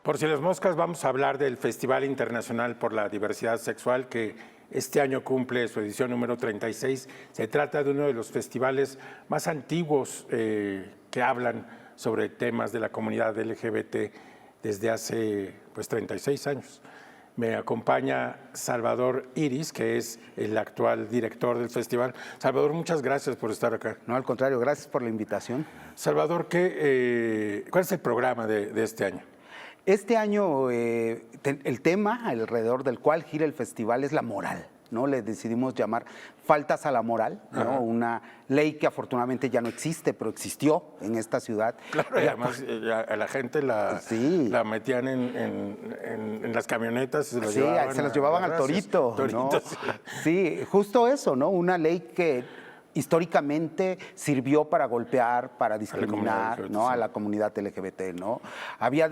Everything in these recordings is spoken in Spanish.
Por si las moscas, vamos a hablar del Festival Internacional por la Diversidad Sexual, que este año cumple su edición número 36. Se trata de uno de los festivales más antiguos que hablan sobre temas de la comunidad LGBT desde hace 36 años. Me acompaña Salvador Iris, que es el actual director del festival. Salvador, muchas gracias por estar acá. No, al contrario, gracias por la invitación. Salvador, ¿cuál es el programa de este año? Este año el tema alrededor del cual gira el festival es la moral, ¿no? Le decidimos llamar Faltas a la Moral, ¿no? Una ley que afortunadamente ya no existe, pero existió en esta ciudad. Claro, y además a la gente la metían en las camionetas y se las llevaban al torito, ¿no? Sí, justo eso, ¿no? Una ley que históricamente sirvió para golpear, para discriminar, ¿no? A la comunidad LGBT, ¿no? Había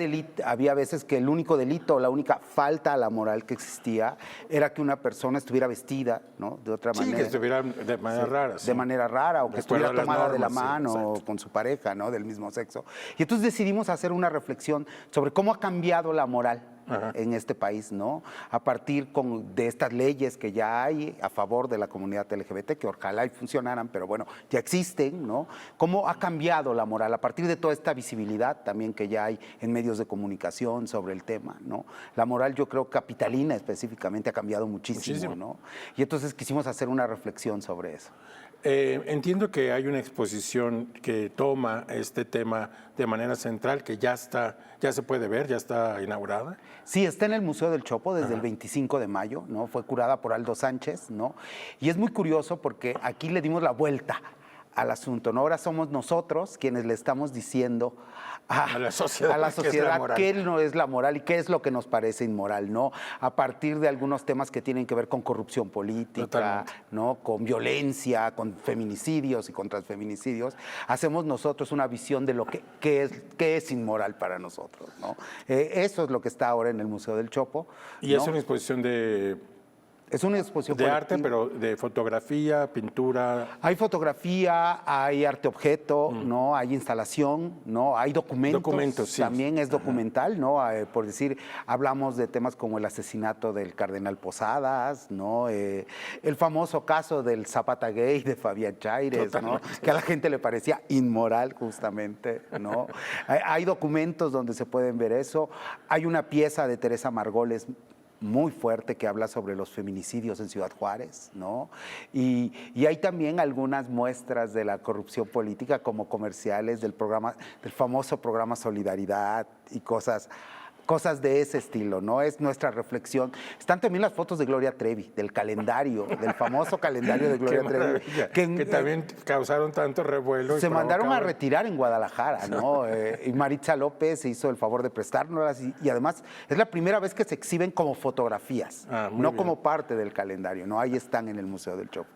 veces que el único delito, la única falta a la moral que existía era que una persona estuviera vestida, ¿no? De otra manera. Sí, que estuviera de manera rara. De manera rara, o que estuviera tomada de la mano con su pareja, ¿no? Del mismo sexo. Y entonces decidimos hacer una reflexión sobre cómo ha cambiado la moral en este país, ¿no? A partir de estas leyes que ya hay a favor de la comunidad LGBT, que ojalá y funcionaran, pero bueno, ya existen, ¿no? Cómo ha cambiado la moral a partir de toda esta visibilidad también que ya hay en medios de comunicación sobre el tema, ¿no? La moral, yo creo, capitalina específicamente, ha cambiado muchísimo, ¿no? Y entonces quisimos hacer una reflexión sobre eso. Entiendo que hay una exposición que toma este tema de manera central, que ya se puede ver, ya está inaugurada. Sí, está en el Museo del Chopo desde el 25 de mayo, ¿no? Fue curada por Aldo Sánchez, ¿no? Y es muy curioso porque aquí le dimos la vuelta al asunto, ¿no? Ahora somos nosotros quienes le estamos diciendo a la sociedad qué no es la moral y qué es lo que nos parece inmoral, ¿no? A partir de algunos temas que tienen que ver con corrupción política, ¿no? Con violencia, con feminicidios y con transfeminicidios, hacemos nosotros una visión de lo que es inmoral para nosotros, ¿no? Eso es lo que está ahora en el Museo del Chopo. Y ¿no? Es una exposición Es una exposición de arte, pero de fotografía, pintura. Hay fotografía, hay arte objeto, ¿no? Hay instalación, ¿no? Hay documentos, sí. También es documental, ¿no? Por decir, hablamos de temas como el asesinato del cardenal Posadas, ¿no? El famoso caso del Zapata gay de Fabián Chaires, ¿no? Que a la gente le parecía inmoral justamente, ¿no? Hay documentos donde se pueden ver eso. Hay una pieza de Teresa Margoles muy fuerte que habla sobre los feminicidios en Ciudad Juárez, ¿no? Y hay también algunas muestras de la corrupción política como comerciales del famoso programa Solidaridad y cosas de ese estilo, ¿no? Es nuestra reflexión. Están también las fotos de Gloria Trevi, del calendario, del famoso calendario de Gloria Trevi. Que también causaron tanto revuelo. Se mandaron a retirar en Guadalajara, ¿no? Y Maritza López se hizo el favor de prestárnoslas y además es la primera vez que se exhiben como fotografías, no como parte del calendario, ¿no? Ahí están en el Museo del Chopo.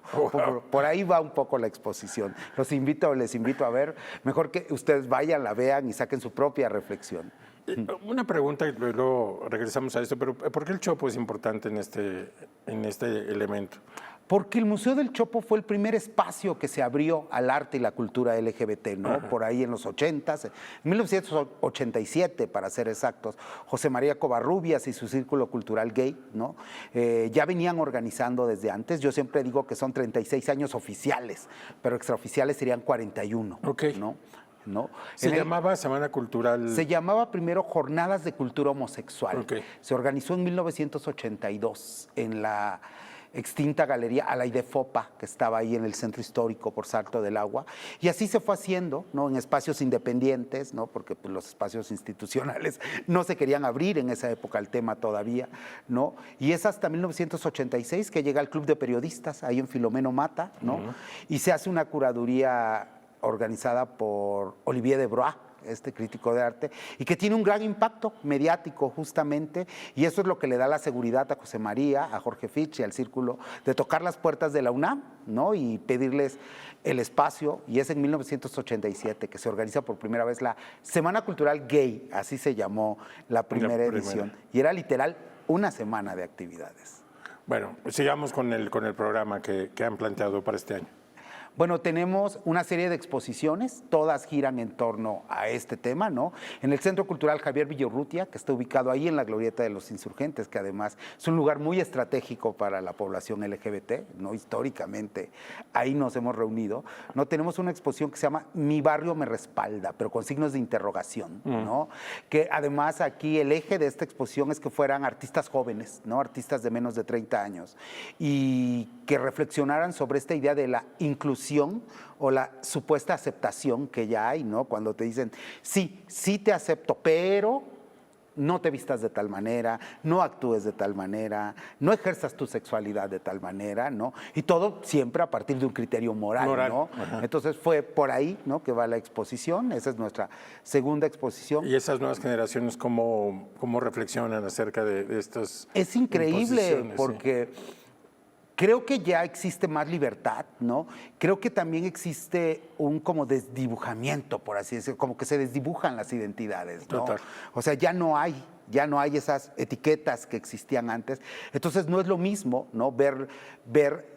Por ahí va un poco la exposición. Les invito a ver. Mejor que ustedes vayan, la vean y saquen su propia reflexión. Una pregunta y luego regresamos a esto, pero ¿por qué el Chopo es importante en este elemento? Porque el Museo del Chopo fue el primer espacio que se abrió al arte y la cultura LGBT, ¿no? Por ahí en los 80s, en 1987 para ser exactos, José María Covarrubias y su Círculo Cultural Gay, ¿no? Ya venían organizando desde antes. Yo siempre digo que son 36 años oficiales, pero extraoficiales serían 41, ¿no? ¿No? ¿Se llamaba Semana Cultural? Se llamaba primero Jornadas de Cultura Homosexual. Se organizó en 1982 en la extinta galería Alaide Fopa, que estaba ahí en el centro histórico por Salto del Agua, y así se fue haciendo, ¿no? En espacios independientes, ¿no? Porque pues, los espacios institucionales no se querían abrir en esa época el tema todavía, ¿no? Y es hasta 1986 que llega el Club de Periodistas, ahí en Filomeno Mata, ¿no? Y se hace una curaduría organizada por Olivier Debrois, este crítico de arte, y que tiene un gran impacto mediático justamente, y eso es lo que le da la seguridad a José María, a Jorge Fitch y al Círculo, de tocar las puertas de la UNAM, ¿no? Y pedirles el espacio, y es en 1987 que se organiza por primera vez la Semana Cultural Gay, así se llamó la primera edición, y era literal una semana de actividades. Bueno, sigamos con el programa que han planteado para este año. Bueno, tenemos una serie de exposiciones, todas giran en torno a este tema, ¿no? En el Centro Cultural Javier Villorrutia, que está ubicado ahí en la Glorieta de los Insurgentes, que además es un lugar muy estratégico para la población LGBT, ¿no? Históricamente ahí nos hemos reunido, ¿no? Tenemos una exposición que se llama Mi Barrio Me Respalda, pero con signos de interrogación, ¿no? Que además aquí el eje de esta exposición es que fueran artistas jóvenes, ¿no? Artistas de menos de 30 años, y que reflexionaran sobre esta idea de la inclusión o la supuesta aceptación que ya hay, ¿no? Cuando te dicen, sí, sí te acepto, pero no te vistas de tal manera, no actúes de tal manera, no ejerzas tu sexualidad de tal manera, ¿no? Y todo siempre a partir de un criterio moral. ¿no? Ajá. Entonces fue por ahí, ¿no?, que va la exposición. Esa es nuestra segunda exposición. ¿Y esas nuevas generaciones cómo reflexionan acerca de estas? Es increíble porque creo que ya existe más libertad, ¿no? Creo que también existe un como desdibujamiento, por así decirlo, como que se desdibujan las identidades, ¿no? Total. O sea, ya no hay esas etiquetas que existían antes. Entonces no es lo mismo, ¿no?, ver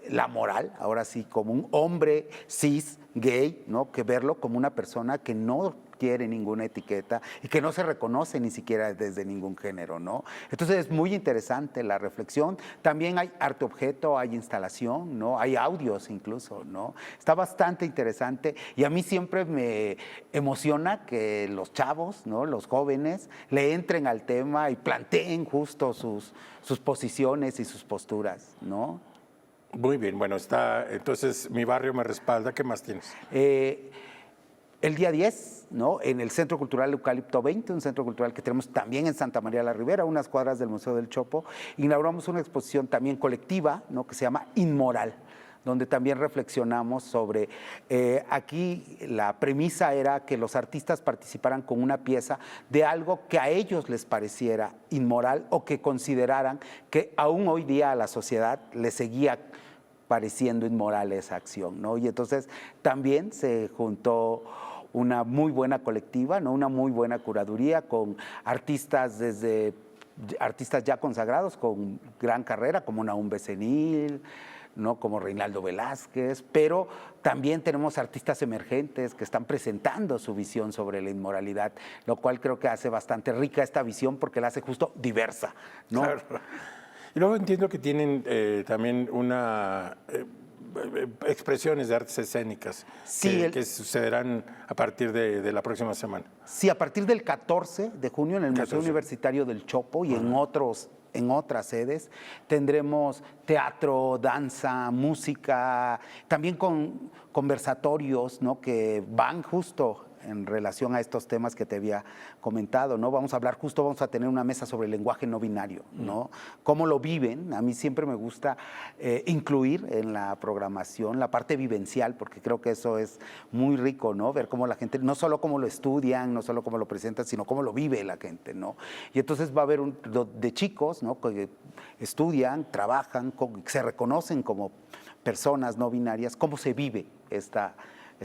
la moral, ahora sí, como un hombre cis, gay, ¿no?, que verlo como una persona que no quiere ninguna etiqueta y que no se reconoce ni siquiera desde ningún género, ¿no? Entonces es muy interesante la reflexión. También hay arte objeto, hay instalación, ¿no? Hay audios incluso, ¿no? Está bastante interesante y a mí siempre me emociona que los chavos, ¿no?, los jóvenes, le entren al tema y planteen justo sus posiciones y sus posturas, ¿no? Muy bien, bueno, entonces Mi Barrio Me Respalda. ¿Qué más tienes? El día 10, ¿no?, en el Centro Cultural Eucalipto 20, un centro cultural que tenemos también en Santa María la Ribera, unas cuadras del Museo del Chopo, inauguramos una exposición también colectiva, ¿no?, que se llama Inmoral, donde también reflexionamos sobre, aquí la premisa era que los artistas participaran con una pieza de algo que a ellos les pareciera inmoral o que consideraran que aún hoy día a la sociedad le seguía pareciendo inmoral esa acción, ¿no? Y entonces también se juntó una muy buena colectiva, ¿no?, una muy buena curaduría con artistas ya consagrados con gran carrera, como Nahum Becenil, ¿no?, como Reinaldo Velázquez, pero también tenemos artistas emergentes que están presentando su visión sobre la inmoralidad, lo cual creo que hace bastante rica esta visión porque la hace justo diversa, ¿no? Claro. Y luego entiendo que tienen también expresiones de artes escénicas que sucederán a partir de la próxima semana. Sí, a partir del 14 de junio en el Museo Universitario del Chopo y en otras sedes tendremos teatro, danza, música, también con conversatorios, ¿no?, que van justo en relación a estos temas que te había comentado, ¿no? Vamos a tener una mesa sobre el lenguaje no binario, ¿no? Cómo lo viven. A mí siempre me gusta incluir en la programación la parte vivencial, porque creo que eso es muy rico, ¿no? Ver cómo la gente, no solo cómo lo estudian, no solo cómo lo presentan, sino cómo lo vive la gente, ¿no? Y entonces va a haber de chicos, ¿no?, que estudian, trabajan, se reconocen como personas no binarias, cómo se vive esta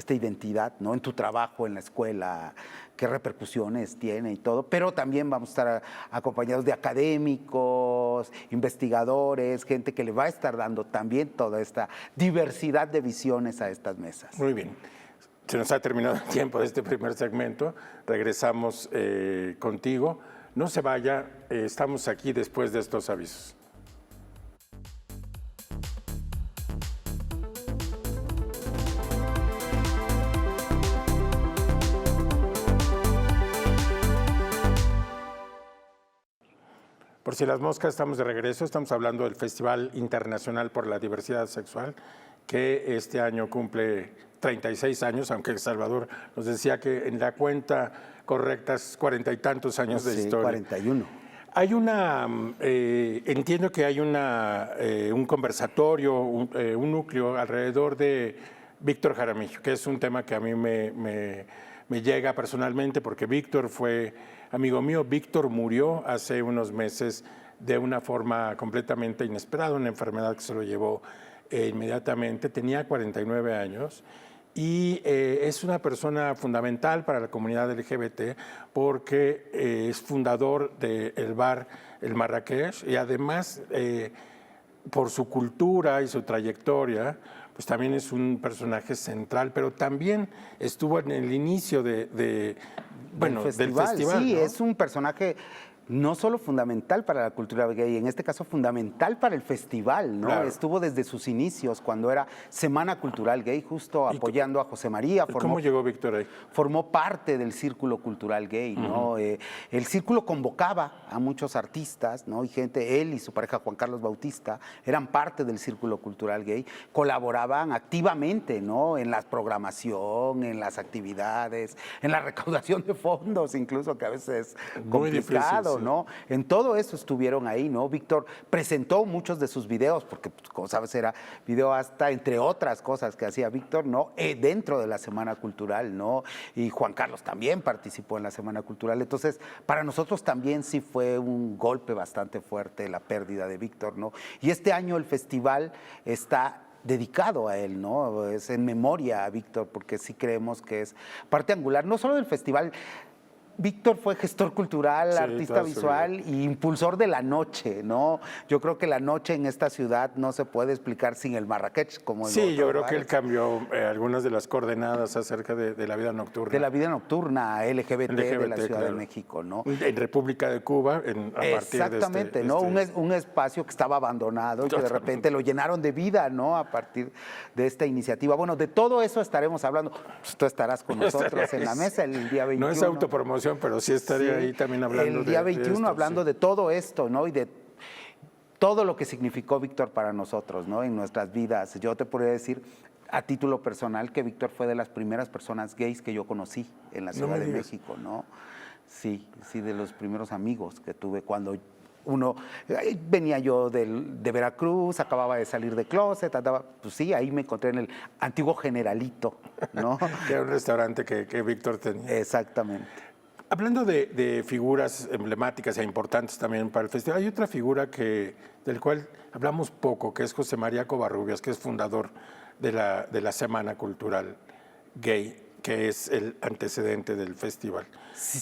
identidad, ¿no?, en tu trabajo, en la escuela, qué repercusiones tiene y todo, pero también vamos a estar acompañados de académicos, investigadores, gente que le va a estar dando también toda esta diversidad de visiones a estas mesas. Muy bien. Se nos ha terminado el tiempo de este primer segmento. Regresamos contigo. No se vaya, estamos aquí después de estos avisos. Por si las moscas, estamos de regreso. Estamos hablando del Festival Internacional por la Diversidad Sexual, que este año cumple 36 años, aunque Salvador nos decía que en la cuenta correcta es 40 y tantos años de historia. 41. Hay entiendo que hay un conversatorio, un núcleo alrededor de Víctor Jaramillo, que es un tema que a mí me llega personalmente porque Víctor fue amigo mío. Víctor murió hace unos meses de una forma completamente inesperada, una enfermedad que se lo llevó inmediatamente. Tenía 49 años y es una persona fundamental para la comunidad LGBT porque es fundador del bar El Marrakech y además por su cultura y su trayectoria pues también es un personaje central, pero también estuvo en el inicio del festival. Sí, ¿no? es un personaje no solo fundamental para la cultura gay, en este caso fundamental para el festival, ¿no? Claro. Estuvo desde sus inicios, cuando era Semana Cultural Gay, justo apoyando a José María. ¿Cómo llegó Víctor ahí? Formó parte del Círculo Cultural Gay, ¿no? El círculo convocaba a muchos artistas, ¿no? Y gente, él y su pareja Juan Carlos Bautista, eran parte del Círculo Cultural Gay, colaboraban activamente, ¿no? En la programación, en las actividades, en la recaudación de fondos, incluso, que a veces es complicado, ¿no? En todo eso estuvieron ahí, ¿no? Víctor presentó muchos de sus videos, porque, pues, como sabes, era video hasta, entre otras cosas que hacía Víctor, ¿no? Dentro de la Semana Cultural, ¿no? Y Juan Carlos también participó en la Semana Cultural. Entonces, para nosotros también sí fue un golpe bastante fuerte la pérdida de Víctor, ¿no? Y este año el festival está dedicado a él, ¿no? Es en memoria a Víctor, porque sí creemos que es parte angular, no solo del festival. Víctor fue gestor cultural, artista visual e impulsor de la noche, ¿no? Yo creo que la noche en esta ciudad no se puede explicar sin el Marrakech. Como sí, yo creo que él cambió algunas de las coordenadas acerca de la vida nocturna. De la vida nocturna LGBT de la Ciudad de México, ¿no? En República de Cuba, a partir exactamente, de ¿no? Un espacio que estaba abandonado y que de repente lo llenaron de vida, ¿no? A partir de esta iniciativa. Bueno, de todo eso estaremos hablando. Pues tú estarás con nosotros en la mesa el día 21. No es autopromoción, pero sí estaría ahí también hablando el día 21 hablando de todo esto, ¿no? Y de todo lo que significó Víctor para nosotros, ¿no? En nuestras vidas. Yo te podría decir a título personal que Víctor fue de las primeras personas gays que yo conocí en la Ciudad de México, ¿no? Sí, de los primeros amigos que tuve cuando venía yo de Veracruz, acababa de salir de closet, pues sí, ahí me encontré en el antiguo Generalito, ¿no? Que era un restaurante que Víctor tenía. Exactamente. Hablando de figuras emblemáticas e importantes también para el festival, hay otra figura del cual hablamos poco, que es José María Covarrubias, que es fundador de la Semana Cultural Gay, que es el antecedente del festival. Sí.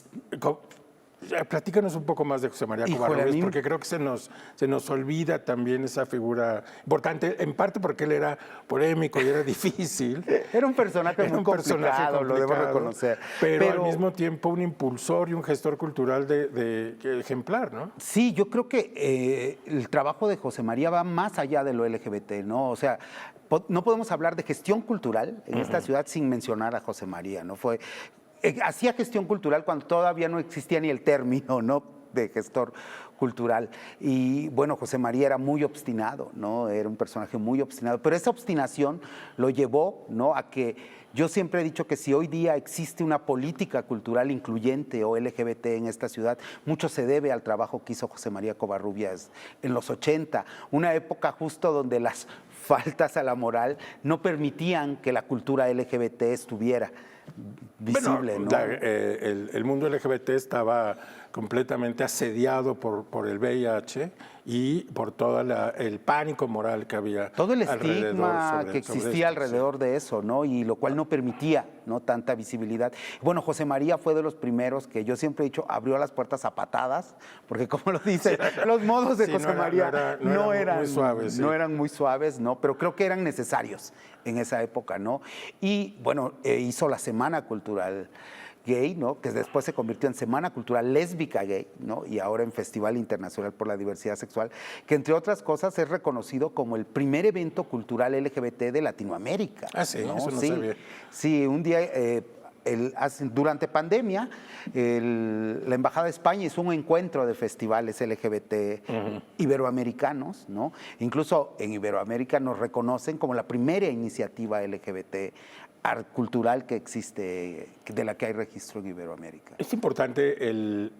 Platícanos un poco más de José María Covarrubias, porque creo que se nos olvida también esa figura importante, en parte porque él era polémico y era difícil. Era un personaje muy complicado, lo debo reconocer. Pero al mismo tiempo un impulsor y un gestor cultural de ejemplar, ¿no? Sí, yo creo que el trabajo de José María va más allá de lo LGBT, ¿no? O sea, no podemos hablar de gestión cultural en esta ciudad sin mencionar a José María, ¿no? Hacía gestión cultural cuando todavía no existía ni el término, ¿no?, de gestor cultural. Y bueno, José María era muy obstinado, ¿no? Era un personaje muy obstinado, pero esa obstinación lo llevó, ¿no?, a que yo siempre he dicho que si hoy día existe una política cultural incluyente o LGBT en esta ciudad, mucho se debe al trabajo que hizo José María Covarrubias en los 80, una época justo donde las faltas a la moral no permitían que la cultura LGBT estuviera visible, bueno, ¿no? El mundo LGBT estaba completamente asediado por el VIH y por todo el pánico moral que había. Todo el estigma que existía alrededor de eso, ¿no? Y lo cual no permitía, ¿no?, tanta visibilidad. Bueno, José María fue de los primeros que yo siempre he dicho abrió las puertas a patadas, porque como lo dice, los modos de José María no eran muy suaves, no eran muy suaves, ¿no? Pero creo que eran necesarios en esa época, ¿no? Y bueno, hizo la Semana Cultural Gay, ¿no?, que después se convirtió en Semana Cultural Lésbica Gay, ¿no?, y ahora en Festival Internacional por la Diversidad Sexual, que entre otras cosas es reconocido como el primer evento cultural LGBT de Latinoamérica. Ah, sí, ¿no? Eso no sabía. Sí, un día, durante pandemia, la Embajada de España hizo un encuentro de festivales LGBT iberoamericanos, ¿no? Incluso en Iberoamérica nos reconocen como la primera iniciativa LGBT cultural que existe, de la que hay registro en Iberoamérica. Es importante el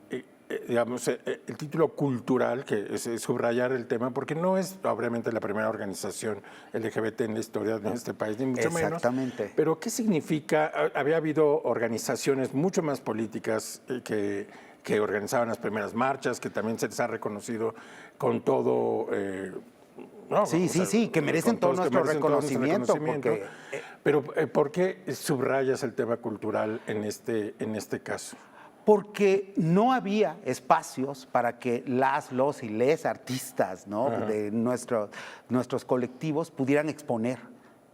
título cultural, que es subrayar el tema, porque no es obviamente la primera organización LGBT en la historia de este país, ni mucho menos. Exactamente. Pero ¿qué significa? Había habido organizaciones mucho más políticas que organizaban las primeras marchas, que también se les ha reconocido con todo... No, sí, que merecen todo nuestro reconocimiento. Pero ¿por qué subrayas el tema cultural en este caso? Porque no había espacios para que los y les artistas, ¿no?, de nuestros colectivos pudieran exponer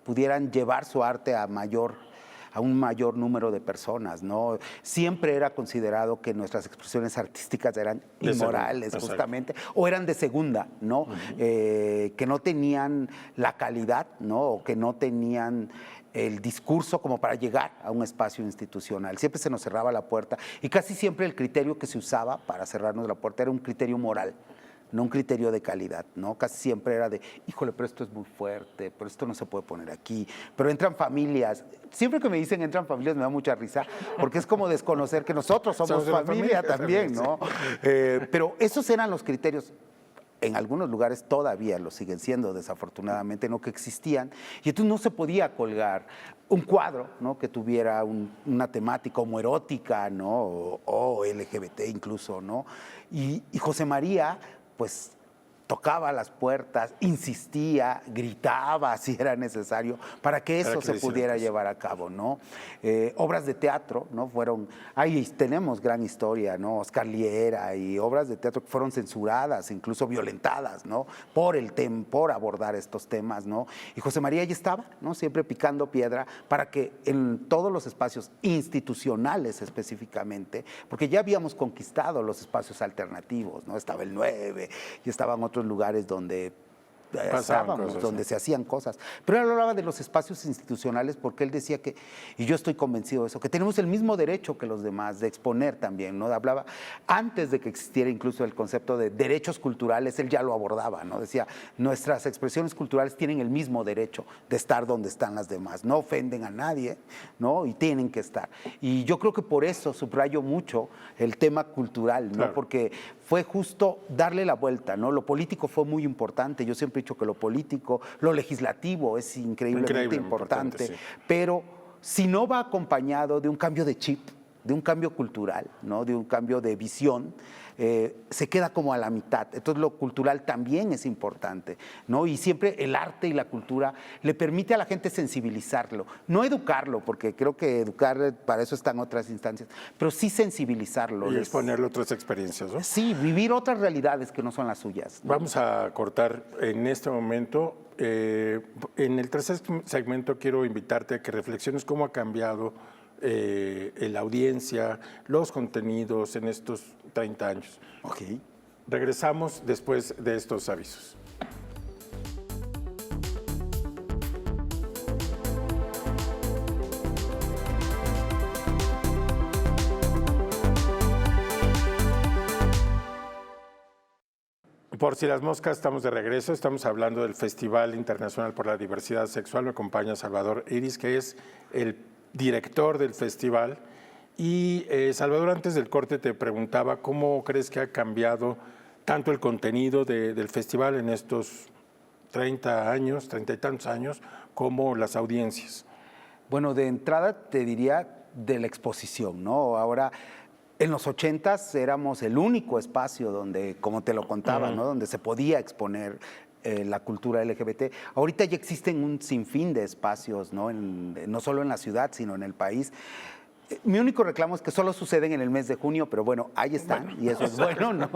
pudieran llevar su arte a un mayor número de personas, ¿no? Siempre era considerado que nuestras expresiones artísticas eran inmorales, justamente, o eran de segunda, ¿no? Que no tenían la calidad, ¿no? O que no tenían el discurso como para llegar a un espacio institucional. Siempre se nos cerraba la puerta y casi siempre el criterio que se usaba para cerrarnos la puerta era un criterio moral, no un criterio de calidad, ¿no? Casi siempre era de, híjole, pero esto es muy fuerte, pero esto no se puede poner aquí, pero entran familias. Siempre que me dicen entran familias me da mucha risa, porque es como desconocer que nosotros somos familia también, ¿no? Pero esos eran los criterios. En algunos lugares todavía lo siguen siendo, desafortunadamente, no que existían, y entonces no se podía colgar un cuadro, ¿no? Que tuviera una temática homoerótica, ¿no? O LGBT incluso, ¿no? Y José María, pues tocaba las puertas, insistía, gritaba si era necesario para que eso se pudiera llevar a cabo, ¿no? Obras de teatro, ¿no? Ahí tenemos gran historia, ¿no? Oscar Liera y obras de teatro que fueron censuradas, incluso violentadas, ¿no? Por abordar estos temas, ¿no? Y José María ya estaba, ¿no? Siempre picando piedra para que en todos los espacios institucionales específicamente, porque ya habíamos conquistado los espacios alternativos, ¿no? Estaba el 9 y estaban otros lugares donde estábamos, donde se hacían cosas. Pero él hablaba de los espacios institucionales porque él decía que, y yo estoy convencido de eso, que tenemos el mismo derecho que los demás de exponer también, ¿no? Hablaba, antes de que existiera incluso el concepto de derechos culturales, él ya lo abordaba, ¿no? Decía, nuestras expresiones culturales tienen el mismo derecho de estar donde están las demás, no ofenden a nadie, ¿no? Y tienen que estar. Y yo creo que por eso subrayo mucho el tema cultural, ¿no? Claro. Porque fue justo darle la vuelta, ¿no? Lo político fue muy importante, yo siempre he dicho que lo político, lo legislativo es increíblemente importante, sí. Pero si no va acompañado de un cambio de chip, de un cambio cultural, ¿no? De un cambio de visión, se queda como a la mitad. Entonces lo cultural también es importante, ¿no? Y siempre el arte y la cultura le permite a la gente sensibilizarlo, no educarlo, porque creo que educar para eso están otras instancias, pero sí sensibilizarlo. Y exponerle otras experiencias, ¿no? Sí, vivir otras realidades que no son las suyas, ¿no? Vamos a cortar en este momento. En el tercer segmento quiero invitarte a que reflexiones cómo ha cambiado la audiencia, los contenidos en estos 30 años. Okay. Regresamos después de estos avisos. Por si las moscas, estamos de regreso. Estamos hablando del Festival Internacional por la Diversidad Sexual. Me acompaña Salvador Iris, que es el director del festival. Y Salvador, antes del corte te preguntaba cómo crees que ha cambiado tanto el contenido del festival en estos 30 años, 30 y tantos años, como las audiencias. Bueno, de entrada te diría de la exposición, ¿no? Ahora, en los 80s éramos el único espacio donde, como te lo contaba, ¿no? Donde se podía exponer la cultura LGBT. Ahorita ya existen un sinfín de espacios, ¿no? No solo en la ciudad, sino en el país. Mi único reclamo es que solo suceden en el mes de junio, pero bueno, ahí están, y eso es bueno, ¿no?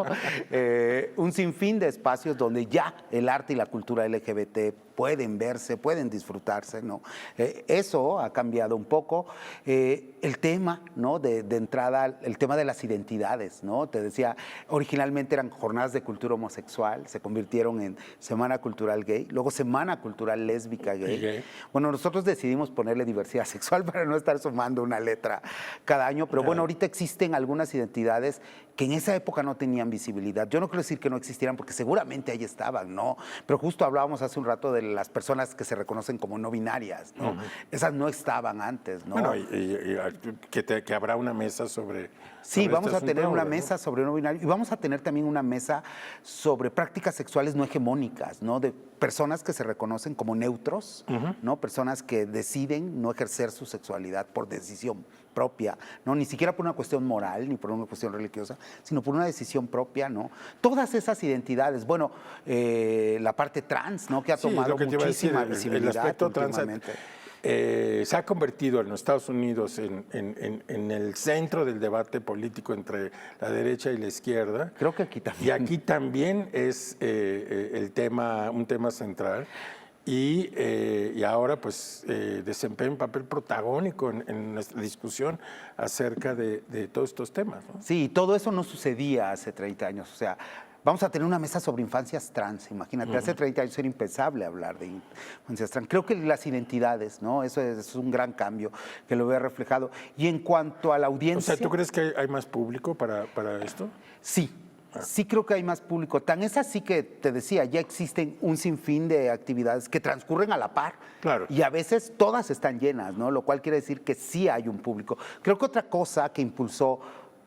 Un sinfín de espacios donde ya el arte y la cultura LGBT pueden verse, pueden disfrutarse, ¿no? Eso ha cambiado un poco. El tema, ¿no? De entrada, el tema de las identidades, ¿no? Te decía, originalmente eran jornadas de cultura homosexual, se convirtieron en Semana Cultural Gay, luego Semana Cultural Lésbica Gay. Bueno, nosotros decidimos ponerle diversidad sexual para no estar sumando una letra cada año, pero bueno, ahorita existen algunas identidades que en esa época no tenían visibilidad. Yo no quiero decir que no existieran, porque seguramente ahí estaban, ¿no? Pero justo hablábamos hace un rato de las personas que se reconocen como no binarias, ¿no? Esas no estaban antes, ¿no? Bueno, que habrá una mesa sobre... Sí, vamos a tener una mesa sobre no binario y vamos a tener también una mesa sobre prácticas sexuales no hegemónicas, ¿no? De personas que se reconocen como neutros, ¿no? Personas que deciden no ejercer su sexualidad por decisión propia, ¿no? Ni siquiera por una cuestión moral ni por una cuestión religiosa, sino por una decisión propia, ¿no? Todas esas identidades, bueno, la parte trans, ¿no? Que ha tomado muchísima visibilidad. El aspecto trans se ha convertido en los Estados Unidos en el centro del debate político entre la derecha y la izquierda. Creo que aquí también. Y aquí también es un tema central. y ahora pues desempeña un papel protagónico en nuestra discusión acerca de todos estos temas, ¿no? Sí, todo eso no sucedía hace 30 años. O sea, vamos a tener una mesa sobre infancias trans. Imagínate, hace 30 años era impensable hablar de infancias trans. Creo que las identidades, ¿no? Eso es un gran cambio que lo veo reflejado. Y en cuanto a la audiencia... O sea, ¿tú crees que hay más público para esto? Sí. Sí creo que hay más público. Tan es así que, te decía, ya existen un sinfín de actividades que transcurren a la par. Claro. Y a veces todas están llenas, ¿no? Lo cual quiere decir que sí hay un público. Creo que otra cosa que impulsó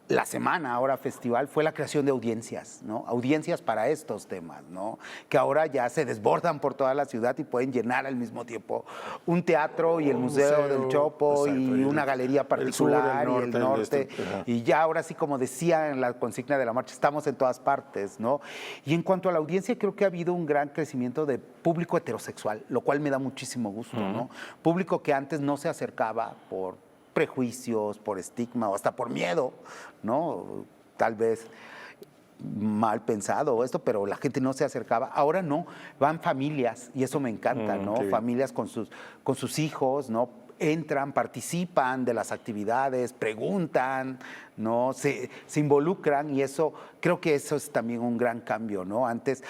la semana ahora festival fue la creación de audiencias, ¿no? Audiencias para estos temas, ¿no? Que ahora ya se desbordan por toda la ciudad y pueden llenar al mismo tiempo un teatro y el Museo del Chopo, exacto, y una galería particular y el norte. Y ya ahora sí, como decía en la consigna de la marcha, estamos en todas partes, ¿no? Y en cuanto a la audiencia, creo que ha habido un gran crecimiento de público heterosexual, lo cual me da muchísimo gusto, ¿no? Público que antes no se acercaba por prejuicios, por estigma o hasta por miedo, ¿no? Tal vez mal pensado esto, pero la gente no se acercaba. Ahora no, van familias y eso me encanta, ¿no? Familias con sus hijos, ¿no? Entran, participan de las actividades, preguntan, ¿no? Se involucran y eso, creo que eso es también un gran cambio, ¿no? Antes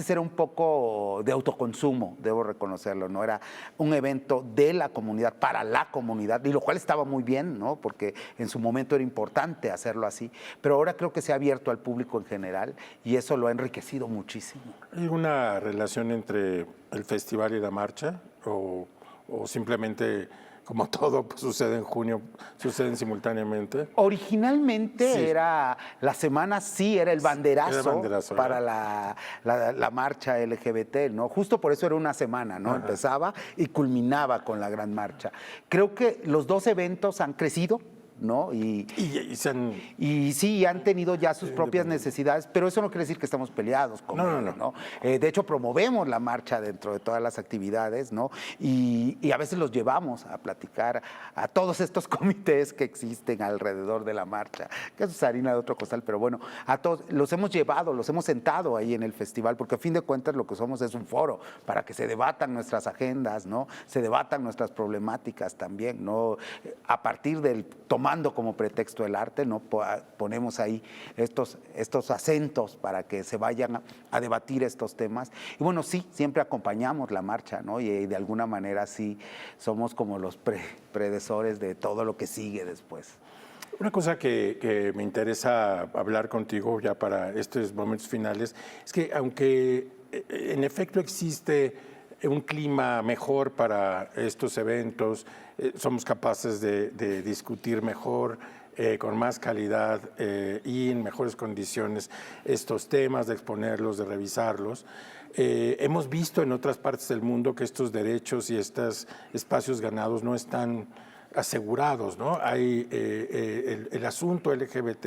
era un poco de autoconsumo, debo reconocerlo, ¿no? Era un evento de la comunidad, para la comunidad, y lo cual estaba muy bien, ¿no? Porque en su momento era importante hacerlo así, pero ahora creo que se ha abierto al público en general y eso lo ha enriquecido muchísimo. ¿Hay una relación entre el festival y la marcha o simplemente... como todo pues, sucede en junio, suceden simultáneamente? Originalmente sí. Era la semana, sí, era el banderazo, para la marcha LGBT, ¿no? Justo por eso era una semana, ¿no? Ajá. Empezaba y culminaba con la gran marcha. Creo que los dos eventos han crecido, ¿no? Y sí, han tenido ya sus propias necesidades, pero eso no quiere decir que estamos peleados con ellos, ¿no? De hecho, promovemos la marcha dentro de todas las actividades, ¿no? Y a veces los llevamos a platicar a todos estos comités que existen alrededor de la marcha, que eso es harina de otro costal, pero bueno, a todos los hemos llevado, los hemos sentado ahí en el festival, porque a fin de cuentas lo que somos es un foro para que se debatan nuestras agendas, ¿no? Se debatan nuestras problemáticas también, ¿no? A partir del tomando como pretexto el arte, ¿no? Ponemos ahí estos acentos para que se vayan a debatir estos temas. Y bueno, sí, siempre acompañamos la marcha, ¿no? Y de alguna manera sí somos como los predecesores de todo lo que sigue después. Una cosa que me interesa hablar contigo ya para estos momentos finales es que aunque en efecto existe un clima mejor para estos eventos, somos capaces de discutir mejor, con más calidad y en mejores condiciones estos temas, de exponerlos, de revisarlos. Hemos visto en otras partes del mundo que estos derechos y estos espacios ganados no están asegurados, ¿no? Hay el asunto LGBT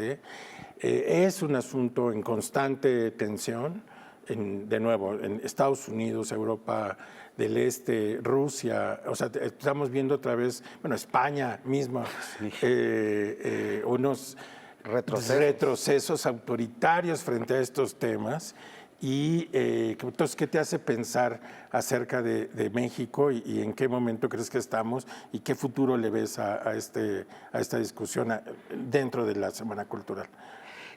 es un asunto en constante tensión. De nuevo, en Estados Unidos, Europa del Este, Rusia, o sea, estamos viendo otra vez, bueno, España misma, unos retrocesos autoritarios frente a estos temas. Y entonces, ¿qué te hace pensar acerca de México y en qué momento crees que estamos y qué futuro le ves a esta discusión dentro de la Semana Cultural?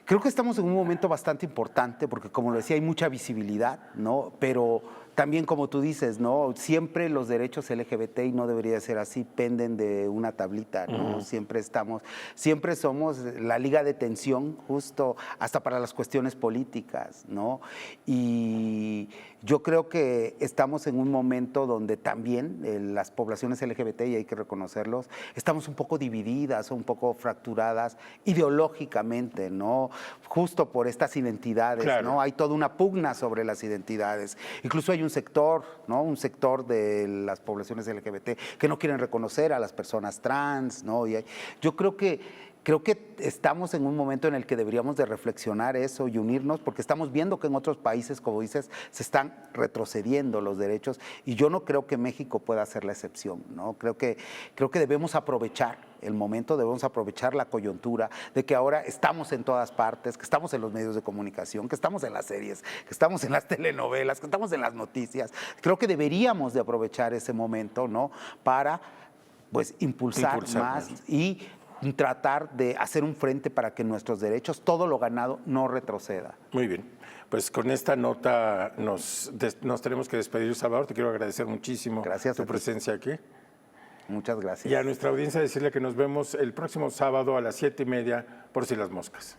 Creo que estamos en un momento bastante importante porque, como lo decía, hay mucha visibilidad, ¿no? Pero también, como tú dices, ¿no? Siempre los derechos LGBT, y no debería ser así, penden de una tablita, ¿no? Siempre somos la liga de tensión, justo hasta para las cuestiones políticas, ¿no? Y yo creo que estamos en un momento donde también las poblaciones LGBT, y hay que reconocerlos, estamos un poco divididas, un poco fracturadas ideológicamente, ¿no? Justo por estas identidades, claro. ¿No? Hay toda una pugna sobre las identidades. Incluso hay un sector, ¿no? Un sector de las poblaciones LGBT que no quieren reconocer a las personas trans, ¿no? Yo creo que estamos en un momento en el que deberíamos de reflexionar eso y unirnos, porque estamos viendo que en otros países, como dices, se están retrocediendo los derechos y yo no creo que México pueda ser la excepción, ¿no? Creo que debemos aprovechar el momento, debemos aprovechar la coyuntura de que ahora estamos en todas partes, que estamos en los medios de comunicación, que estamos en las series, que estamos en las telenovelas, que estamos en las noticias. Creo que deberíamos de aprovechar ese momento, ¿no? Para, pues, impulsar más y tratar de hacer un frente para que nuestros derechos, todo lo ganado, no retroceda. Muy bien. Pues con esta nota nos tenemos que despedir, Salvador. Te quiero agradecer muchísimo tu presencia aquí. Muchas gracias. Y a nuestra audiencia decirle que nos vemos el próximo sábado a las 7:30 por Si las Moscas.